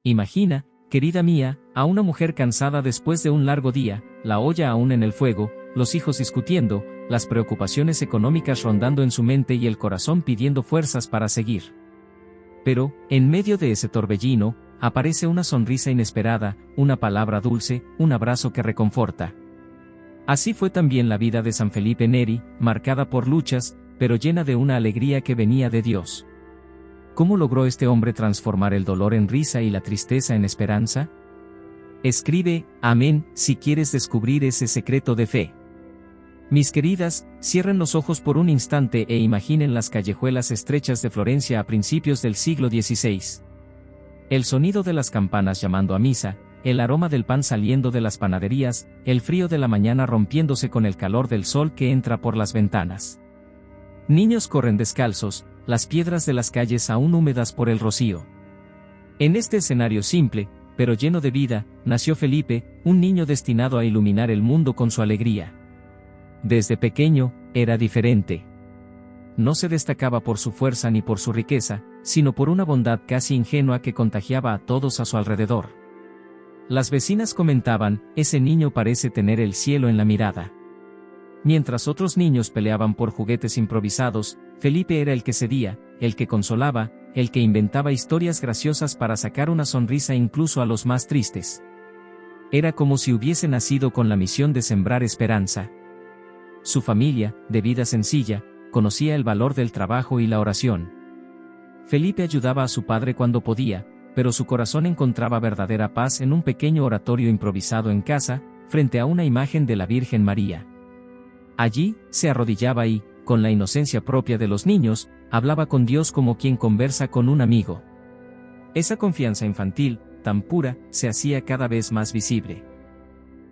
Imagina, querida mía, a una mujer cansada después de un largo día, la olla aún en el fuego, los hijos discutiendo, las preocupaciones económicas rondando en su mente y el corazón pidiendo fuerzas para seguir. Pero, en medio de ese torbellino, aparece una sonrisa inesperada, una palabra dulce, un abrazo que reconforta. Así fue también la vida de San Felipe Neri, marcada por luchas, pero llena de una alegría que venía de Dios. ¿Cómo logró este hombre transformar el dolor en risa y la tristeza en esperanza? Escribe, amén, si quieres descubrir ese secreto de fe. Mis queridas, cierren los ojos por un instante e imaginen las callejuelas estrechas de Florencia a principios del siglo XVI. El sonido de las campanas llamando a misa, el aroma del pan saliendo de las panaderías, el frío de la mañana rompiéndose con el calor del sol que entra por las ventanas. Niños corren descalzos, las piedras de las calles aún húmedas por el rocío. En este escenario simple, pero lleno de vida, nació Felipe, un niño destinado a iluminar el mundo con su alegría. Desde pequeño, era diferente. No se destacaba por su fuerza ni por su riqueza, sino por una bondad casi ingenua que contagiaba a todos a su alrededor. Las vecinas comentaban, ese niño parece tener el cielo en la mirada. Mientras otros niños peleaban por juguetes improvisados, Felipe era el que cedía, el que consolaba, el que inventaba historias graciosas para sacar una sonrisa incluso a los más tristes. Era como si hubiese nacido con la misión de sembrar esperanza. Su familia, de vida sencilla, conocía el valor del trabajo y la oración. Felipe ayudaba a su padre cuando podía, pero su corazón encontraba verdadera paz en un pequeño oratorio improvisado en casa, frente a una imagen de la Virgen María. Allí, se arrodillaba y, con la inocencia propia de los niños, hablaba con Dios como quien conversa con un amigo. Esa confianza infantil, tan pura, se hacía cada vez más visible.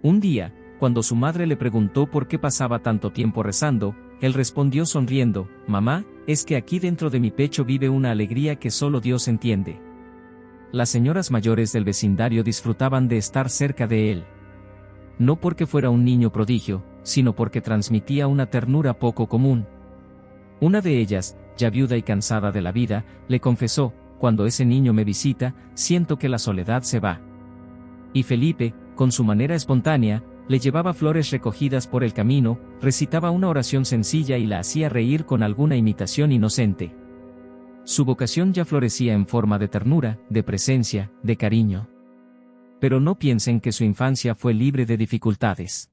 Un día, cuando su madre le preguntó por qué pasaba tanto tiempo rezando, él respondió sonriendo, «Mamá, es que aquí dentro de mi pecho vive una alegría que solo Dios entiende». Las señoras mayores del vecindario disfrutaban de estar cerca de él. No porque fuera un niño prodigio, sino porque transmitía una ternura poco común. Una de ellas, ya viuda y cansada de la vida, le confesó, «Cuando ese niño me visita, siento que la soledad se va». Y Felipe, con su manera espontánea, le llevaba flores recogidas por el camino, recitaba una oración sencilla y la hacía reír con alguna imitación inocente. Su vocación ya florecía en forma de ternura, de presencia, de cariño. Pero no piensen que su infancia fue libre de dificultades.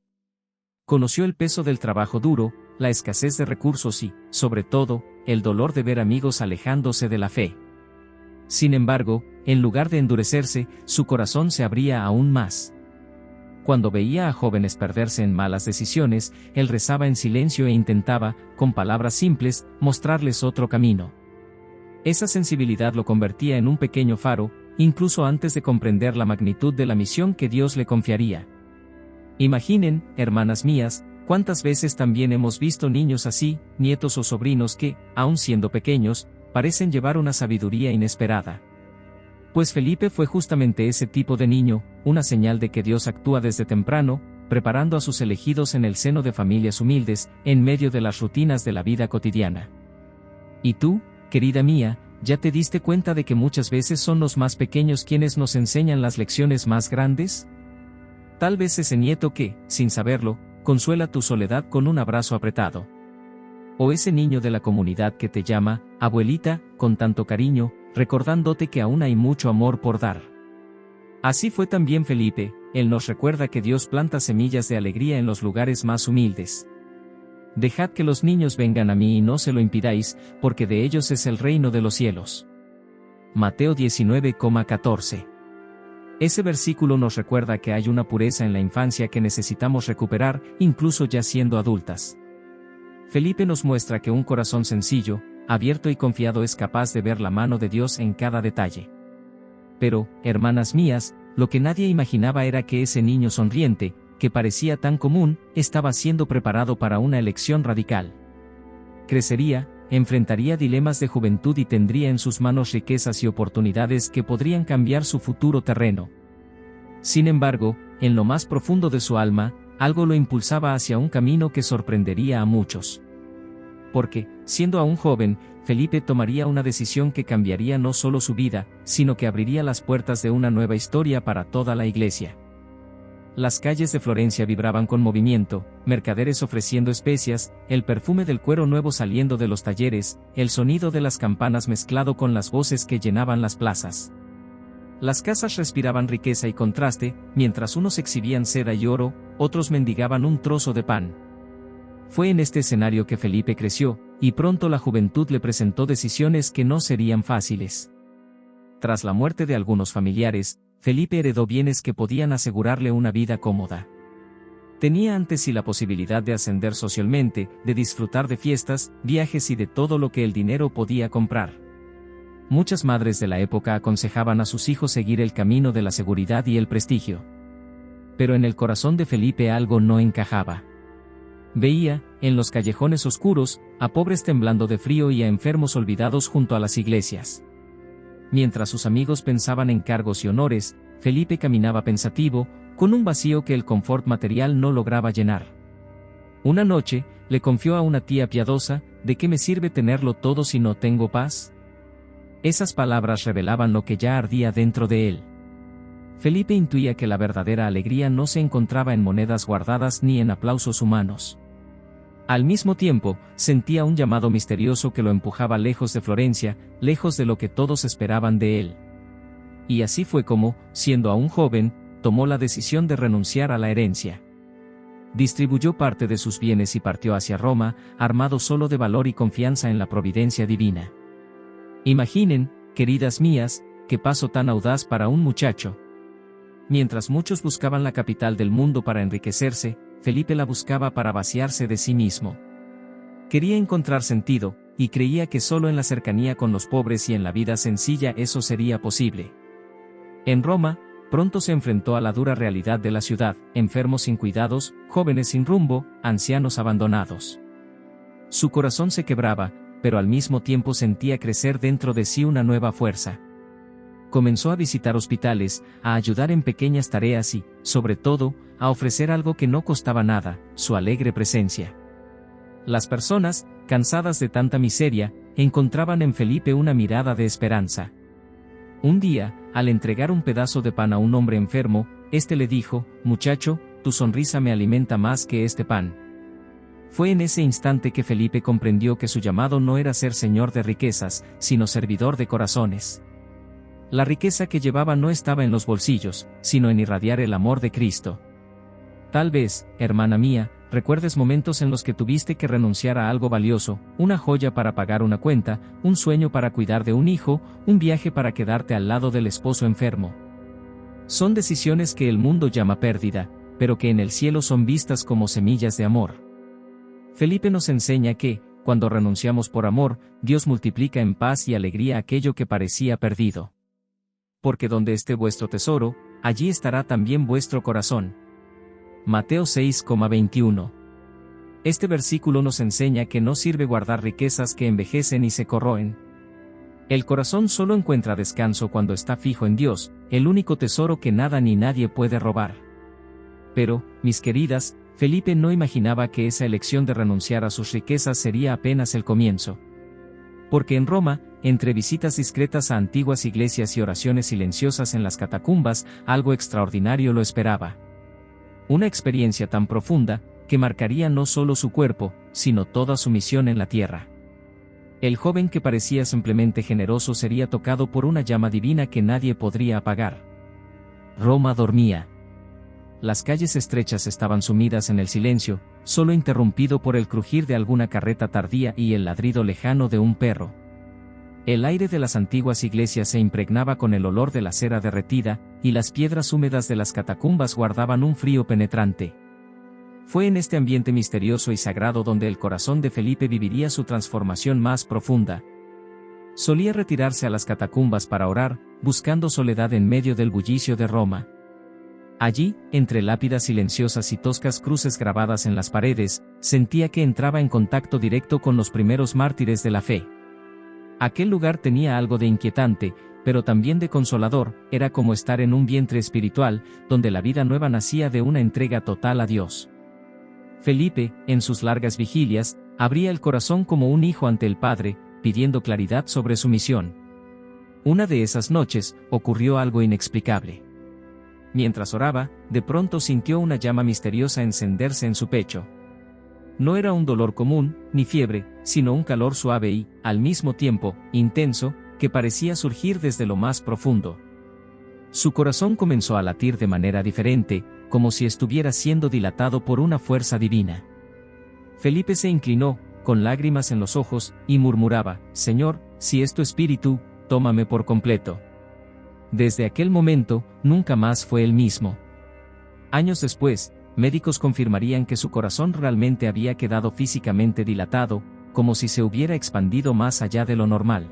Conoció el peso del trabajo duro, la escasez de recursos y, sobre todo, el dolor de ver amigos alejándose de la fe. Sin embargo, en lugar de endurecerse, su corazón se abría aún más. Cuando veía a jóvenes perderse en malas decisiones, él rezaba en silencio e intentaba, con palabras simples, mostrarles otro camino. Esa sensibilidad lo convertía en un pequeño faro, incluso antes de comprender la magnitud de la misión que Dios le confiaría. Imaginen, hermanas mías, cuántas veces también hemos visto niños así, nietos o sobrinos que, aun siendo pequeños, parecen llevar una sabiduría inesperada. Pues Felipe fue justamente ese tipo de niño, una señal de que Dios actúa desde temprano, preparando a sus elegidos en el seno de familias humildes, en medio de las rutinas de la vida cotidiana. ¿Y tú, querida mía, ya te diste cuenta de que muchas veces son los más pequeños quienes nos enseñan las lecciones más grandes? Tal vez ese nieto que, sin saberlo, consuela tu soledad con un abrazo apretado. O ese niño de la comunidad que te llama, abuelita, con tanto cariño, recordándote que aún hay mucho amor por dar. Así fue también Felipe, él nos recuerda que Dios planta semillas de alegría en los lugares más humildes. Dejad que los niños vengan a mí y no se lo impidáis, porque de ellos es el reino de los cielos. Mateo 19,14. Ese versículo nos recuerda que hay una pureza en la infancia que necesitamos recuperar, incluso ya siendo adultas. Felipe nos muestra que un corazón sencillo, abierto y confiado es capaz de ver la mano de Dios en cada detalle. Pero, hermanas mías, lo que nadie imaginaba era que ese niño sonriente, que parecía tan común, estaba siendo preparado para una elección radical. Crecería, enfrentaría dilemas de juventud y tendría en sus manos riquezas y oportunidades que podrían cambiar su futuro terreno. Sin embargo, en lo más profundo de su alma, algo lo impulsaba hacia un camino que sorprendería a muchos. Porque, siendo aún joven, Felipe tomaría una decisión que cambiaría no solo su vida, sino que abriría las puertas de una nueva historia para toda la iglesia. Las calles de Florencia vibraban con movimiento, mercaderes ofreciendo especias, el perfume del cuero nuevo saliendo de los talleres, el sonido de las campanas mezclado con las voces que llenaban las plazas. Las casas respiraban riqueza y contraste, mientras unos exhibían seda y oro, otros mendigaban un trozo de pan. Fue en este escenario que Felipe creció, y pronto la juventud le presentó decisiones que no serían fáciles. Tras la muerte de algunos familiares, Felipe heredó bienes que podían asegurarle una vida cómoda. Tenía ante sí la posibilidad de ascender socialmente, de disfrutar de fiestas, viajes y de todo lo que el dinero podía comprar. Muchas madres de la época aconsejaban a sus hijos seguir el camino de la seguridad y el prestigio. Pero en el corazón de Felipe algo no encajaba. Veía, en los callejones oscuros, a pobres temblando de frío y a enfermos olvidados junto a las iglesias. Mientras sus amigos pensaban en cargos y honores, Felipe caminaba pensativo, con un vacío que el confort material no lograba llenar. Una noche, le confió a una tía piadosa: ¿de qué me sirve tenerlo todo si no tengo paz? Esas palabras revelaban lo que ya ardía dentro de él. Felipe intuía que la verdadera alegría no se encontraba en monedas guardadas ni en aplausos humanos. Al mismo tiempo, sentía un llamado misterioso que lo empujaba lejos de Florencia, lejos de lo que todos esperaban de él. Y así fue como, siendo aún joven, tomó la decisión de renunciar a la herencia. Distribuyó parte de sus bienes y partió hacia Roma, armado solo de valor y confianza en la providencia divina. Imaginen, queridas mías, qué paso tan audaz para un muchacho. Mientras muchos buscaban la capital del mundo para enriquecerse, Felipe la buscaba para vaciarse de sí mismo. Quería encontrar sentido, y creía que solo en la cercanía con los pobres y en la vida sencilla eso sería posible. En Roma, pronto se enfrentó a la dura realidad de la ciudad: enfermos sin cuidados, jóvenes sin rumbo, ancianos abandonados. Su corazón se quebraba, pero al mismo tiempo sentía crecer dentro de sí una nueva fuerza. Comenzó a visitar hospitales, a ayudar en pequeñas tareas y, sobre todo, a ofrecer algo que no costaba nada: su alegre presencia. Las personas, cansadas de tanta miseria, encontraban en Felipe una mirada de esperanza. Un día, al entregar un pedazo de pan a un hombre enfermo, éste le dijo: «Muchacho, tu sonrisa me alimenta más que este pan». Fue en ese instante que Felipe comprendió que su llamado no era ser señor de riquezas, sino servidor de corazones. La riqueza que llevaba no estaba en los bolsillos, sino en irradiar el amor de Cristo. Tal vez, hermana mía, recuerdes momentos en los que tuviste que renunciar a algo valioso: una joya para pagar una cuenta, un sueño para cuidar de un hijo, un viaje para quedarte al lado del esposo enfermo. Son decisiones que el mundo llama pérdida, pero que en el cielo son vistas como semillas de amor. Felipe nos enseña que, cuando renunciamos por amor, Dios multiplica en paz y alegría aquello que parecía perdido. Porque donde esté vuestro tesoro, allí estará también vuestro corazón. Mateo 6,21. Este versículo nos enseña que no sirve guardar riquezas que envejecen y se corroen. El corazón solo encuentra descanso cuando está fijo en Dios, el único tesoro que nada ni nadie puede robar. Pero, mis queridas, Felipe no imaginaba que esa elección de renunciar a sus riquezas sería apenas el comienzo. Porque en Roma, entre visitas discretas a antiguas iglesias y oraciones silenciosas en las catacumbas, algo extraordinario lo esperaba. Una experiencia tan profunda, que marcaría no solo su cuerpo, sino toda su misión en la tierra. El joven que parecía simplemente generoso sería tocado por una llama divina que nadie podría apagar. Roma dormía. Las calles estrechas estaban sumidas en el silencio, solo interrumpido por el crujir de alguna carreta tardía y el ladrido lejano de un perro. El aire de las antiguas iglesias se impregnaba con el olor de la cera derretida, y las piedras húmedas de las catacumbas guardaban un frío penetrante. Fue en este ambiente misterioso y sagrado donde el corazón de Felipe viviría su transformación más profunda. Solía retirarse a las catacumbas para orar, buscando soledad en medio del bullicio de Roma. Allí, entre lápidas silenciosas y toscas cruces grabadas en las paredes, sentía que entraba en contacto directo con los primeros mártires de la fe. Aquel lugar tenía algo de inquietante, pero también de consolador: era como estar en un vientre espiritual, donde la vida nueva nacía de una entrega total a Dios. Felipe, en sus largas vigilias, abría el corazón como un hijo ante el Padre, pidiendo claridad sobre su misión. Una de esas noches, ocurrió algo inexplicable. Mientras oraba, de pronto sintió una llama misteriosa encenderse en su pecho. No era un dolor común, ni fiebre, sino un calor suave y, al mismo tiempo, intenso, que parecía surgir desde lo más profundo. Su corazón comenzó a latir de manera diferente, como si estuviera siendo dilatado por una fuerza divina. Felipe se inclinó, con lágrimas en los ojos, y murmuraba: «Señor, si es tu espíritu, tómame por completo». Desde aquel momento, nunca más fue el mismo. Años después, médicos confirmarían que su corazón realmente había quedado físicamente dilatado, como si se hubiera expandido más allá de lo normal.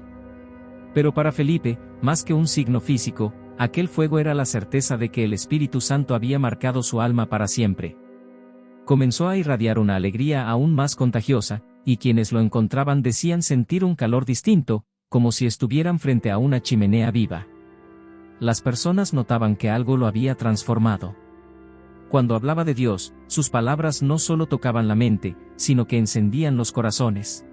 Pero para Felipe, más que un signo físico, aquel fuego era la certeza de que el Espíritu Santo había marcado su alma para siempre. Comenzó a irradiar una alegría aún más contagiosa, y quienes lo encontraban decían sentir un calor distinto, como si estuvieran frente a una chimenea viva. Las personas notaban que algo lo había transformado. Cuando hablaba de Dios, sus palabras no solo tocaban la mente, sino que encendían los corazones.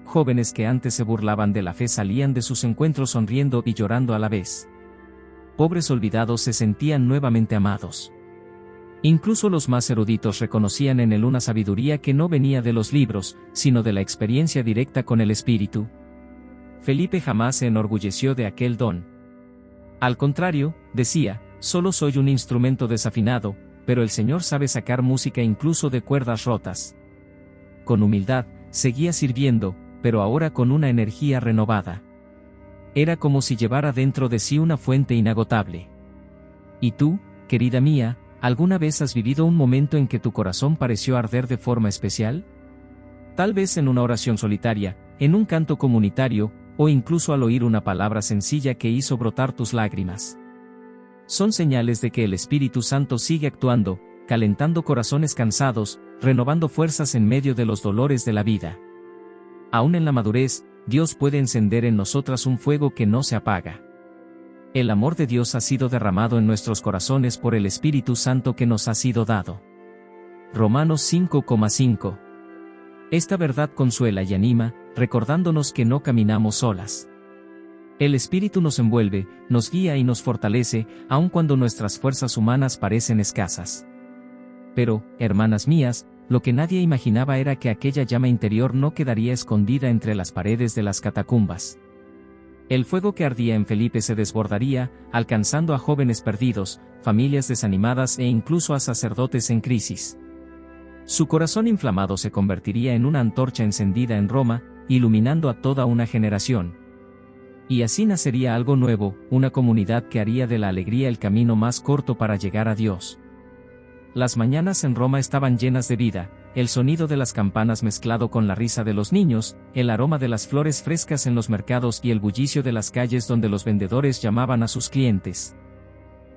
Jóvenes que antes se burlaban de la fe salían de sus encuentros sonriendo y llorando a la vez. Pobres olvidados se sentían nuevamente amados. Incluso los más eruditos reconocían en él una sabiduría que no venía de los libros, sino de la experiencia directa con el Espíritu. Felipe jamás se enorgulleció de aquel don. Al contrario, decía: «Solo soy un instrumento desafinado, pero el Señor sabe sacar música incluso de cuerdas rotas». Con humildad, seguía sirviendo, pero ahora con una energía renovada. Era como si llevara dentro de sí una fuente inagotable. ¿Y tú, querida mía, alguna vez has vivido un momento en que tu corazón pareció arder de forma especial? Tal vez en una oración solitaria, en un canto comunitario, o incluso al oír una palabra sencilla que hizo brotar tus lágrimas. Son señales de que el Espíritu Santo sigue actuando, calentando corazones cansados, renovando fuerzas en medio de los dolores de la vida. Aún en la madurez, Dios puede encender en nosotras un fuego que no se apaga. El amor de Dios ha sido derramado en nuestros corazones por el Espíritu Santo que nos ha sido dado. Romanos 5,5. Esta verdad consuela y anima, recordándonos que no caminamos solas. El Espíritu nos envuelve, nos guía y nos fortalece, aun cuando nuestras fuerzas humanas parecen escasas. Pero, hermanas mías, lo que nadie imaginaba era que aquella llama interior no quedaría escondida entre las paredes de las catacumbas. El fuego que ardía en Felipe se desbordaría, alcanzando a jóvenes perdidos, familias desanimadas e incluso a sacerdotes en crisis. Su corazón inflamado se convertiría en una antorcha encendida en Roma, iluminando a toda una generación. Y así nacería algo nuevo, una comunidad que haría de la alegría el camino más corto para llegar a Dios. Las mañanas en Roma estaban llenas de vida, el sonido de las campanas mezclado con la risa de los niños, el aroma de las flores frescas en los mercados y el bullicio de las calles donde los vendedores llamaban a sus clientes.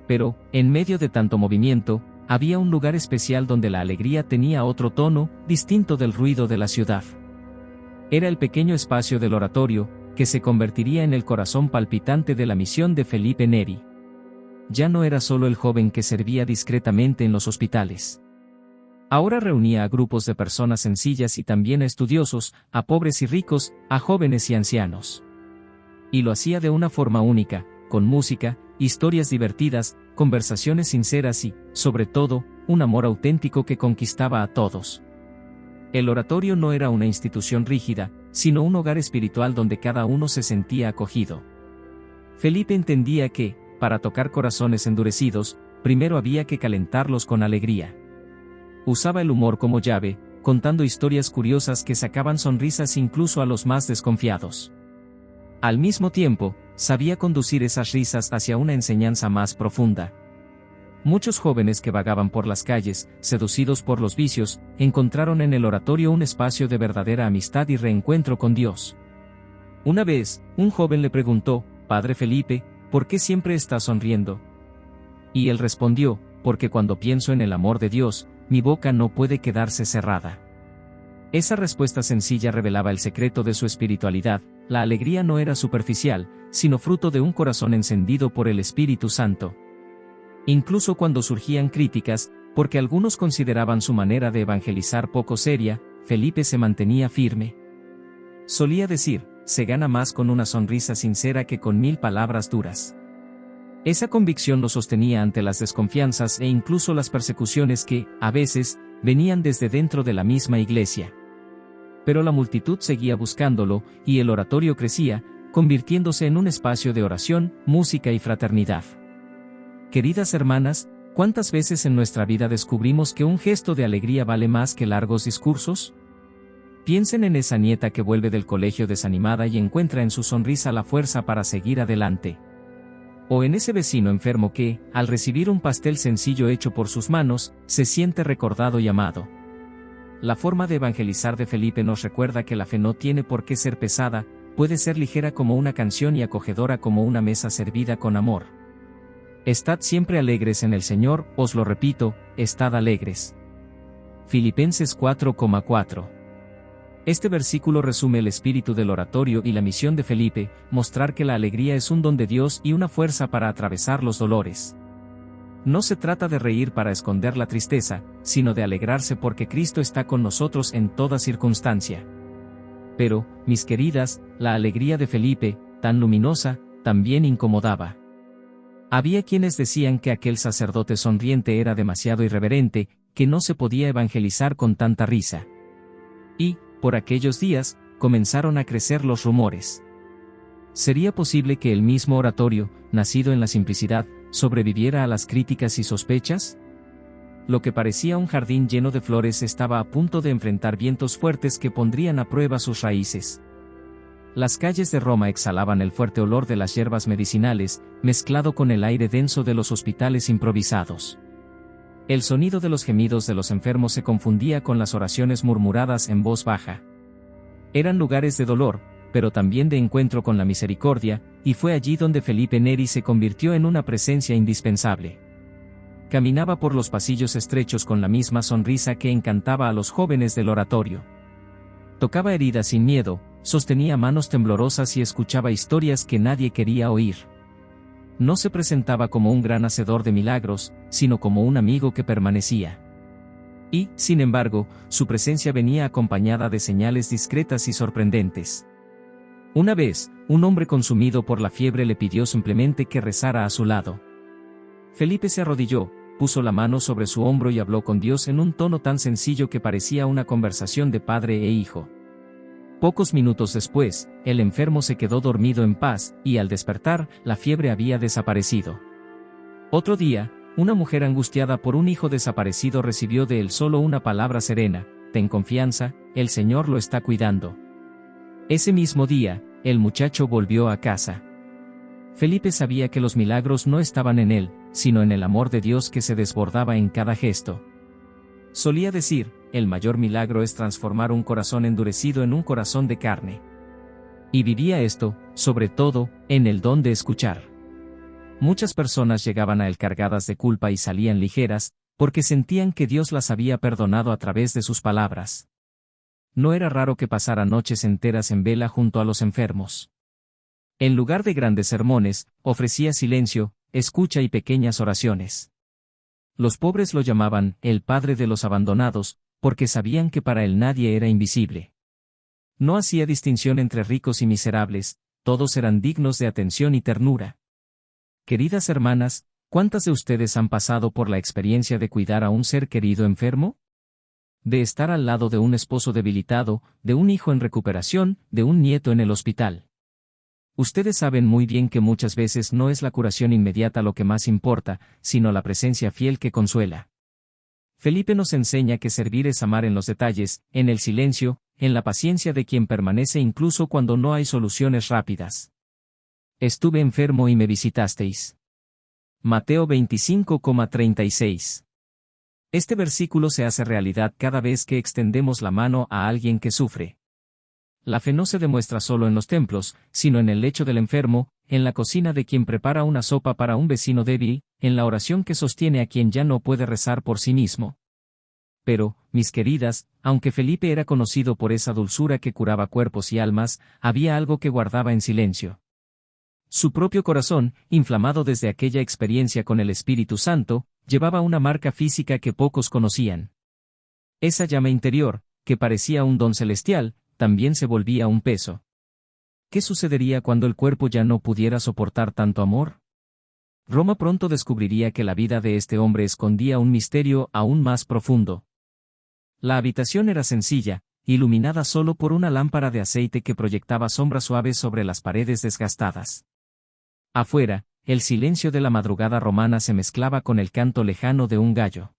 Pero, en medio de tanto movimiento, había un lugar especial donde la alegría tenía otro tono, distinto del ruido de la ciudad. Era el pequeño espacio del oratorio, que se convertiría en el corazón palpitante de la misión de Felipe Neri. Ya no era solo el joven que servía discretamente en los hospitales. Ahora reunía a grupos de personas sencillas y también a estudiosos, a pobres y ricos, a jóvenes y ancianos. Y lo hacía de una forma única, con música, historias divertidas, conversaciones sinceras y, sobre todo, un amor auténtico que conquistaba a todos. El oratorio no era una institución rígida, sino un hogar espiritual donde cada uno se sentía acogido. Felipe entendía que, para tocar corazones endurecidos, primero había que calentarlos con alegría. Usaba el humor como llave, contando historias curiosas que sacaban sonrisas incluso a los más desconfiados. Al mismo tiempo, sabía conducir esas risas hacia una enseñanza más profunda. Muchos jóvenes que vagaban por las calles, seducidos por los vicios, encontraron en el oratorio un espacio de verdadera amistad y reencuentro con Dios. Una vez, un joven le preguntó: «Padre Felipe, ¿por qué siempre está sonriendo?». Y él respondió: «Porque cuando pienso en el amor de Dios, mi boca no puede quedarse cerrada». Esa respuesta sencilla revelaba el secreto de su espiritualidad. La alegría no era superficial, sino fruto de un corazón encendido por el Espíritu Santo. Incluso cuando surgían críticas, porque algunos consideraban su manera de evangelizar poco seria, Felipe se mantenía firme. Solía decir: se gana más con una sonrisa sincera que con 1000 palabras duras. Esa convicción lo sostenía ante las desconfianzas e incluso las persecuciones que, a veces, venían desde dentro de la misma iglesia. Pero la multitud seguía buscándolo, y el oratorio crecía, convirtiéndose en un espacio de oración, música y fraternidad. Queridas hermanas, ¿cuántas veces en nuestra vida descubrimos que un gesto de alegría vale más que largos discursos? Piensen en esa nieta que vuelve del colegio desanimada y encuentra en su sonrisa la fuerza para seguir adelante. O en ese vecino enfermo que, al recibir un pastel sencillo hecho por sus manos, se siente recordado y amado. La forma de evangelizar de Felipe nos recuerda que la fe no tiene por qué ser pesada, puede ser ligera como una canción y acogedora como una mesa servida con amor. Estad siempre alegres en el Señor, os lo repito, estad alegres. Filipenses 4,4. Este versículo resume el espíritu del oratorio y la misión de Felipe, mostrar que la alegría es un don de Dios y una fuerza para atravesar los dolores. No se trata de reír para esconder la tristeza, sino de alegrarse porque Cristo está con nosotros en toda circunstancia. Pero, mis queridas, la alegría de Felipe, tan luminosa, también incomodaba. Había quienes decían que aquel sacerdote sonriente era demasiado irreverente, que no se podía evangelizar con tanta risa. Y, por aquellos días, comenzaron a crecer los rumores. ¿Sería posible que el mismo oratorio, nacido en la simplicidad, sobreviviera a las críticas y sospechas? Lo que parecía un jardín lleno de flores estaba a punto de enfrentar vientos fuertes que pondrían a prueba sus raíces. Las calles de Roma exhalaban el fuerte olor de las hierbas medicinales, mezclado con el aire denso de los hospitales improvisados. El sonido de los gemidos de los enfermos se confundía con las oraciones murmuradas en voz baja. Eran lugares de dolor, pero también de encuentro con la misericordia, y fue allí donde Felipe Neri se convirtió en una presencia indispensable. Caminaba por los pasillos estrechos con la misma sonrisa que encantaba a los jóvenes del oratorio. Tocaba heridas sin miedo, sostenía manos temblorosas y escuchaba historias que nadie quería oír. No se presentaba como un gran hacedor de milagros, sino como un amigo que permanecía. Y, sin embargo, su presencia venía acompañada de señales discretas y sorprendentes. Una vez, un hombre consumido por la fiebre le pidió simplemente que rezara a su lado. Felipe se arrodilló, puso la mano sobre su hombro y habló con Dios en un tono tan sencillo que parecía una conversación de padre e hijo. Pocos minutos después, el enfermo se quedó dormido en paz, y al despertar, la fiebre había desaparecido. Otro día, una mujer angustiada por un hijo desaparecido recibió de él solo una palabra serena: ten confianza, el Señor lo está cuidando. Ese mismo día, el muchacho volvió a casa. Felipe sabía que los milagros no estaban en él, sino en el amor de Dios que se desbordaba en cada gesto. Solía decir, el mayor milagro es transformar un corazón endurecido en un corazón de carne. Y vivía esto, sobre todo, en el don de escuchar. Muchas personas llegaban a él cargadas de culpa y salían ligeras, porque sentían que Dios las había perdonado a través de sus palabras. No era raro que pasara noches enteras en vela junto a los enfermos. En lugar de grandes sermones, ofrecía silencio, escucha y pequeñas oraciones. Los pobres lo llamaban el padre de los abandonados, porque sabían que para él nadie era invisible. No hacía distinción entre ricos y miserables, todos eran dignos de atención y ternura. Queridas hermanas, ¿cuántas de ustedes han pasado por la experiencia de cuidar a un ser querido enfermo? De estar al lado de un esposo debilitado, de un hijo en recuperación, de un nieto en el hospital. Ustedes saben muy bien que muchas veces no es la curación inmediata lo que más importa, sino la presencia fiel que consuela. Felipe nos enseña que servir es amar en los detalles, en el silencio, en la paciencia de quien permanece incluso cuando no hay soluciones rápidas. Estuve enfermo y me visitasteis. Mateo 25,36. Este versículo se hace realidad cada vez que extendemos la mano a alguien que sufre. La fe no se demuestra solo en los templos, sino en el lecho del enfermo, en la cocina de quien prepara una sopa para un vecino débil, en la oración que sostiene a quien ya no puede rezar por sí mismo. Pero, mis queridas, aunque Felipe era conocido por esa dulzura que curaba cuerpos y almas, había algo que guardaba en silencio. Su propio corazón, inflamado desde aquella experiencia con el Espíritu Santo, llevaba una marca física que pocos conocían. Esa llama interior, que parecía un don celestial, también se volvía un peso. ¿Qué sucedería cuando el cuerpo ya no pudiera soportar tanto amor? Roma pronto descubriría que la vida de este hombre escondía un misterio aún más profundo. La habitación era sencilla, iluminada solo por una lámpara de aceite que proyectaba sombras suaves sobre las paredes desgastadas. Afuera, el silencio de la madrugada romana se mezclaba con el canto lejano de un gallo.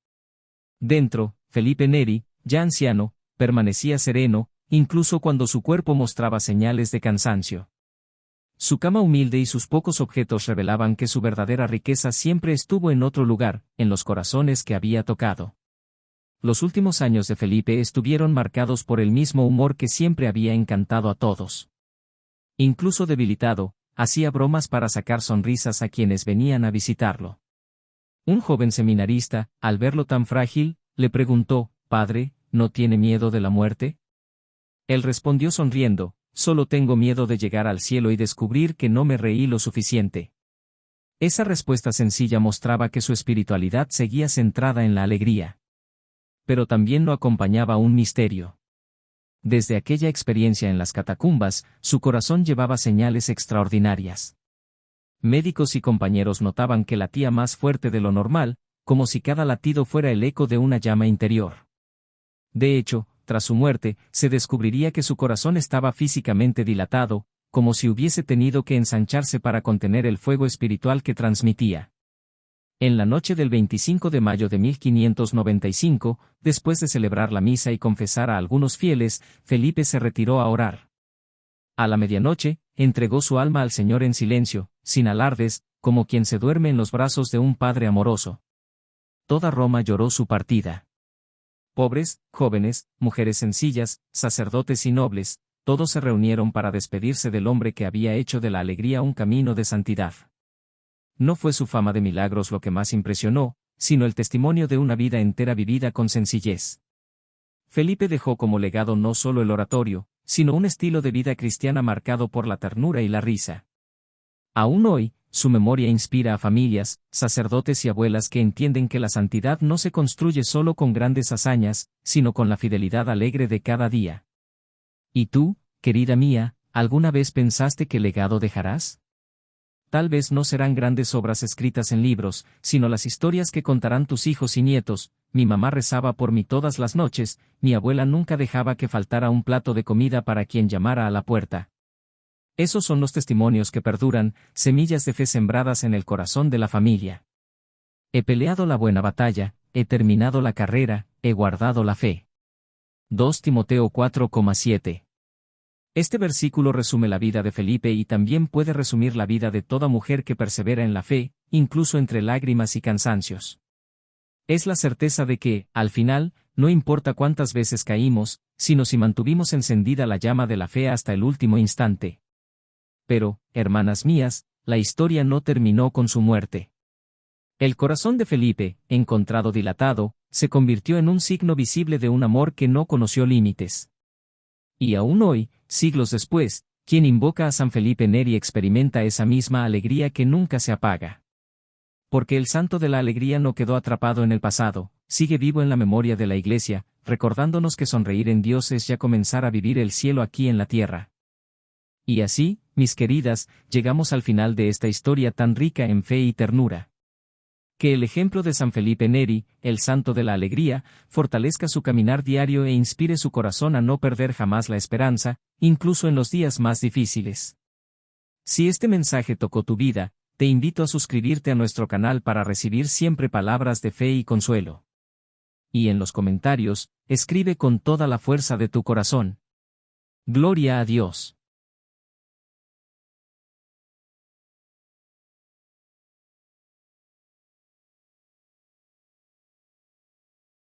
Dentro, Felipe Neri, ya anciano, permanecía sereno, incluso cuando su cuerpo mostraba señales de cansancio. Su cama humilde y sus pocos objetos revelaban que su verdadera riqueza siempre estuvo en otro lugar, en los corazones que había tocado. Los últimos años de Felipe estuvieron marcados por el mismo humor que siempre había encantado a todos. Incluso debilitado, hacía bromas para sacar sonrisas a quienes venían a visitarlo. Un joven seminarista, al verlo tan frágil, le preguntó: «Padre, ¿no tiene miedo de la muerte?». Él respondió sonriendo: «Solo tengo miedo de llegar al cielo y descubrir que no me reí lo suficiente». Esa respuesta sencilla mostraba que su espiritualidad seguía centrada en la alegría. Pero también lo acompañaba un misterio. Desde aquella experiencia en las catacumbas, su corazón llevaba señales extraordinarias. Médicos y compañeros notaban que latía más fuerte de lo normal, como si cada latido fuera el eco de una llama interior. De hecho, tras su muerte, se descubriría que su corazón estaba físicamente dilatado, como si hubiese tenido que ensancharse para contener el fuego espiritual que transmitía. En la noche del 25 de mayo de 1595, después de celebrar la misa y confesar a algunos fieles, Felipe se retiró a orar. A la medianoche, entregó su alma al Señor en silencio, sin alardes, como quien se duerme en los brazos de un padre amoroso. Toda Roma lloró su partida. Pobres, jóvenes, mujeres sencillas, sacerdotes y nobles, todos se reunieron para despedirse del hombre que había hecho de la alegría un camino de santidad. No fue su fama de milagros lo que más impresionó, sino el testimonio de una vida entera vivida con sencillez. Felipe dejó como legado no solo el oratorio, sino un estilo de vida cristiana marcado por la ternura y la risa. Aún hoy, su memoria inspira a familias, sacerdotes y abuelas que entienden que la santidad no se construye solo con grandes hazañas, sino con la fidelidad alegre de cada día. ¿Y tú, querida mía, alguna vez pensaste qué legado dejarás? Tal vez no serán grandes obras escritas en libros, sino las historias que contarán tus hijos y nietos. Mi mamá rezaba por mí todas las noches, mi abuela nunca dejaba que faltara un plato de comida para quien llamara a la puerta. Esos son los testimonios que perduran, semillas de fe sembradas en el corazón de la familia. He peleado la buena batalla, he terminado la carrera, he guardado la fe. 2 Timoteo 4,7. Este versículo resume la vida de Felipe y también puede resumir la vida de toda mujer que persevera en la fe, incluso entre lágrimas y cansancios. Es la certeza de que, al final, no importa cuántas veces caímos, sino si mantuvimos encendida la llama de la fe hasta el último instante. Pero, hermanas mías, la historia no terminó con su muerte. El corazón de Felipe, encontrado dilatado, se convirtió en un signo visible de un amor que no conoció límites. Y aún hoy, siglos después, quien invoca a San Felipe Neri experimenta esa misma alegría que nunca se apaga. Porque el santo de la alegría no quedó atrapado en el pasado, sigue vivo en la memoria de la Iglesia, recordándonos que sonreír en Dios es ya comenzar a vivir el cielo aquí en la tierra. Y así, mis queridas, llegamos al final de esta historia tan rica en fe y ternura. Que el ejemplo de San Felipe Neri, el santo de la alegría, fortalezca su caminar diario e inspire su corazón a no perder jamás la esperanza, incluso en los días más difíciles. Si este mensaje tocó tu vida, te invito a suscribirte a nuestro canal para recibir siempre palabras de fe y consuelo. Y en los comentarios, escribe con toda la fuerza de tu corazón. Gloria a Dios.